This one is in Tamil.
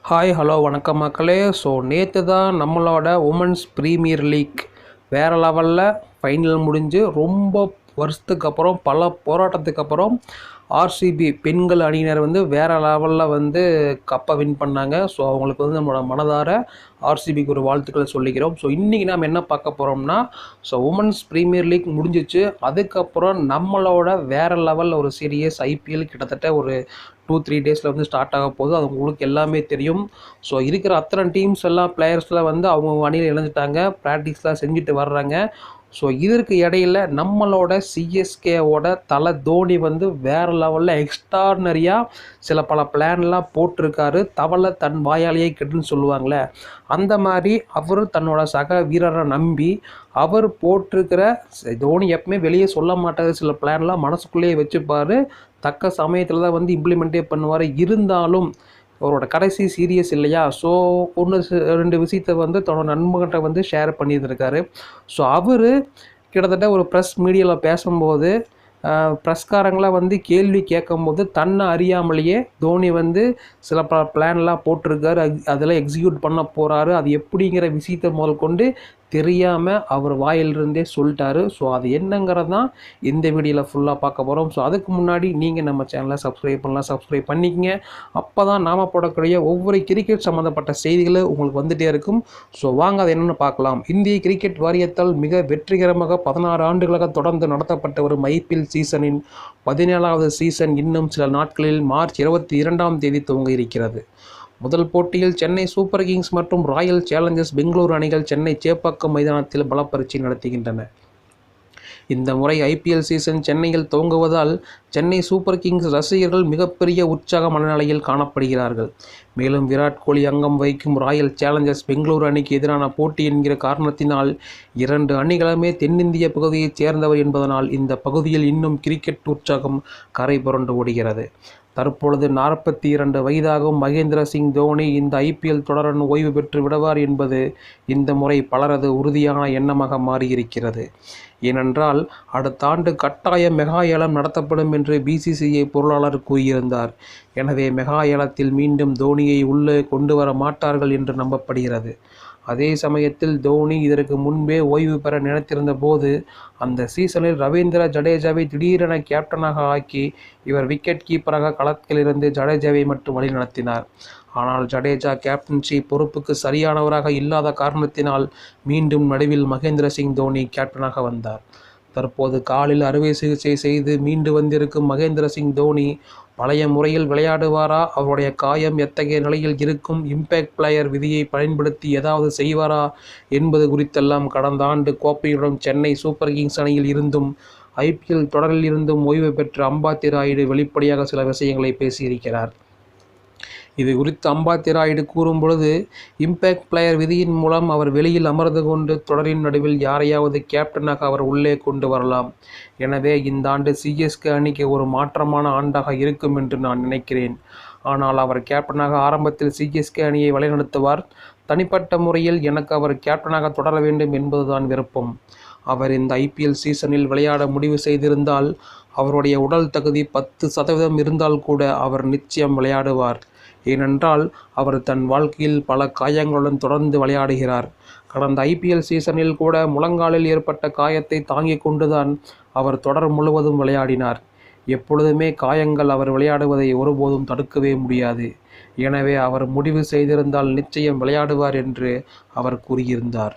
ஹாய் ஹலோ வணக்கம் மக்களே. ஸோ நேற்று தான் நம்மளோட உமன்ஸ் ப்ரீமியர் லீக் வேறு லெவலில் ஃபைனல் முடிஞ்சு ரொம்ப வருஷத்துக்கு அப்புறம் பல போராட்டத்துக்கு அப்புறம் ஆர்சிபி பெண்கள் அணியினர் வேறு லெவலில் கப்பை வின் பண்ணாங்க. ஸோ அவங்களுக்கு நம்மளோட மனதார ஆர்சிபிக்கு ஒரு வாழ்த்துக்களை சொல்லிக்கிறோம். ஸோ இன்றைக்கி நாம் என்ன பார்க்க போகிறோம்னா, ஸோ உமன்ஸ் ப்ரீமியர் லீக் முடிஞ்சிச்சு. அதுக்கப்புறம் நம்மளோட வேறு லெவலில் ஒரு சீரியஸ் ஐபிஎல் கிட்டத்தட்ட ஒரு 2-3 டேஸில் ஸ்டார்ட் ஆக போகுது. அது உங்களுக்கு எல்லாமே தெரியும். ஸோ இருக்கிற அத்தனை டீம்ஸ் எல்லாம் பிளேயர்ஸில் அவங்க அணியில் இணைஞ்சிட்டாங்க, ப்ராக்டிஸ்லாம் செஞ்சுட்டு வர்றாங்க. ஸோ இதற்கு இடையில் நம்மளோட சிஎஸ்கேவோட தலை தோனி வேறு லெவலில் எக்ஸ்ட்ரானரியாக பல பிளான்லாம் போட்டிருக்காரு. தவளை தன் வாயாலேயே கெட்டுன்னு சொல்லுவாங்களே, அந்த மாதிரி அவர் தன்னோட சக வீரரை நம்பி அவர் போட்டிருக்கிற, தோனி எப்பவுமே வெளியே சொல்ல மாட்டார், சில பிளான்லாம் மனசுக்குள்ளேயே வச்சுப்பார், தக்க சமயத்தில் தான் இம்ப்ளிமெண்ட்டே பண்ணுவார். இருந்தாலும் அவரோட கடைசி சீரியஸ் இல்லையா, ஸோ 1-2 விஷயத்தை தன்னோட நண்பர்கிட்ட ஷேர் பண்ணியிருந்திருக்காரு. ஸோ அவர் கிட்டத்தட்ட ஒரு ப்ரெஸ் மீடியாவில் பேசும்போது ப்ரெஸ்காரங்களாம் கேள்வி கேட்கும்போது தன்னை அறியாமலேயே தோனி சில பிளான்லாம் போட்டிருக்காரு, அதெல்லாம் எக்ஸிக்யூட் பண்ண போகிறாரு, அது எப்படிங்கிற விஷயத்தை முதல் கொண்டு தெரியாமல் அவர் வாயிலிருந்தே சொல்லிட்டாரு. ஸோ அது என்னங்கிறது தான் இந்த வீடியோவில் ஃபுல்லாக பார்க்க போகிறோம். ஸோ அதுக்கு முன்னாடி நீங்கள் நம்ம சேனலை சப்ஸ்கிரைப் பண்ணிக்கங்க. அப்போ தான் நாம் போடக்கூடிய ஒவ்வொரு கிரிக்கெட் சம்மந்தப்பட்ட செய்திகளை உங்களுக்கு வந்துகிட்டே இருக்கும். ஸோ வாங்க அது என்னென்னு பார்க்கலாம். இந்திய கிரிக்கெட் வாரியத்தால் மிக வெற்றிகரமாக 16 ஆண்டுகளாக தொடர்ந்து நடத்தப்பட்ட ஒரு ஐபிஎல் சீசனின் 17வது சீசன் இன்னும் சில நாட்களில் மார்ச் 22ஆம் தேதி துவங்க இருக்கிறது. முதல் போட்டியில் சென்னை சூப்பர் கிங்ஸ் மற்றும் ராயல் சேலஞ்சர்ஸ் பெங்களூரு அணிகள் சென்னை சேப்பாக்கம் மைதானத்தில் பலப்பரீட்சை நடத்துகின்றன. இந்த முறை ஐபிஎல் சீசன் சென்னையில் துவங்குவதால் சென்னை சூப்பர் கிங்ஸ் ரசிகர்கள் மிகப்பெரிய உற்சாக மனநிலையில் காணப்படுகிறார்கள். மேலும் விராட் கோலி அங்கம் வகிக்கும் ராயல் சேலஞ்சர்ஸ் பெங்களூரு அணிக்கு எதிரான போட்டி என்கிற காரணத்தினால் 2 அணிகளுமே தென்னிந்திய பகுதியைச் சேர்ந்தவர் என்பதனால் இந்த பகுதியில் இன்னும் கிரிக்கெட் உற்சாகம் கரை புரண்டு ஓடுகிறது. தற்பொழுது 42 வயதாகும் மகேந்திர சிங் தோனி இந்த ஐபிஎல் தொடருடன் ஓய்வு பெற்று விடுவார் என்பது இந்த முறை பலரது உறுதியான எண்ணமாக மாறியிருக்கிறது. ஏனென்றால் அடுத்த ஆண்டு கட்டாய மெகா ஏலம் நடத்தப்படும் என்று பிசிசிஐ பொருளாளர் கூறியிருந்தார். எனவே மெகா ஏலத்தில் மீண்டும் தோனியை உள்ளே கொண்டு வர மாட்டார்கள் என்று நம்பப்படுகிறது. அதே சமயத்தில் தோனி இதற்கு முன்பே ஓய்வு பெற நினைத்திருந்த போது அந்த சீசனில் ரவீந்திர ஜடேஜாவை திடீரென கேப்டனாக ஆக்கி இவர் விக்கெட் கீப்பராக களத்திலிருந்து ஜடேஜாவை மட்டும் வழிநடத்தினார். ஆனால் ஜடேஜா கேப்டன்சி பொறுப்புக்கு சரியானவராக இல்லாத காரணத்தினால் மீண்டும் நடுவில் மகேந்திர சிங் தோனி கேப்டனாக வந்தார். தற்போது காலில் அறுவை சிகிச்சை செய்து மீண்டு வந்திருக்கும் மகேந்திர சிங் தோனி பழைய முறையில் விளையாடுவாரா, அவருடைய காயம் எத்தகைய நிலையில் இருக்கும், இம்பேக்ட் பிளேயர் விதியை பயன்படுத்தி ஏதாவது செய்வாரா என்பது குறித்தெல்லாம் கடந்த ஆண்டு கோப்பையுடன் சென்னை சூப்பர் கிங்ஸ் அணியில் இருந்தும் ஐபிஎல் தொடரில் இருந்தும் ஓய்வு பெற்ற அம்பாத்தி ராயுடு வெளிப்படையாக சில விஷயங்களை பேசியிருக்கிறார். இது குறித்து அம்பாத்தி ராயுடு கூறும் பொழுது, இம்பேக்ட் பிளேயர் விதியின் மூலம் அவர் வெளியில் அமர்ந்து கொண்டு தொடரின் நடுவில் யாரையாவது கேப்டனாக அவர் உள்ளே கொண்டு வரலாம். எனவே இந்த ஆண்டு சிஎஸ்கே அணிக்கு ஒரு மாற்றமான ஆண்டாக இருக்கும் என்று நான் நினைக்கிறேன். ஆனால் அவர் கேப்டனாக ஆரம்பத்தில் சிஎஸ்கே அணியை வழிநடத்துவார். தனிப்பட்ட முறையில் எனக்கு அவர் கேப்டனாக தொடர வேண்டும் என்பதுதான் விருப்பம். அவர் இந்த ஐபிஎல் சீசனில் விளையாட முடிவு செய்திருந்தால் அவருடைய உடல் தகுதி 10% இருந்தால் கூட அவர் நிச்சயம் விளையாடுவார். ஏனென்றால் அவர் தன் வாழ்க்கையில் பல காயங்களுடன் தொடர்ந்து விளையாடுகிறார். கடந்த ஐபிஎல் சீசனில் கூட முழங்காலில் ஏற்பட்ட காயத்தை தாங்கிக் கொண்டுதான் அவர் தொடர் முழுவதும் விளையாடினார். எப்பொழுதுமே காயங்கள் அவர் விளையாடுவதை ஒருபோதும் தடுக்கவே முடியாது. எனவே அவர் முடிவு செய்திருந்தால் நிச்சயம் விளையாடுவார் என்று அவர் கூறியிருந்தார்.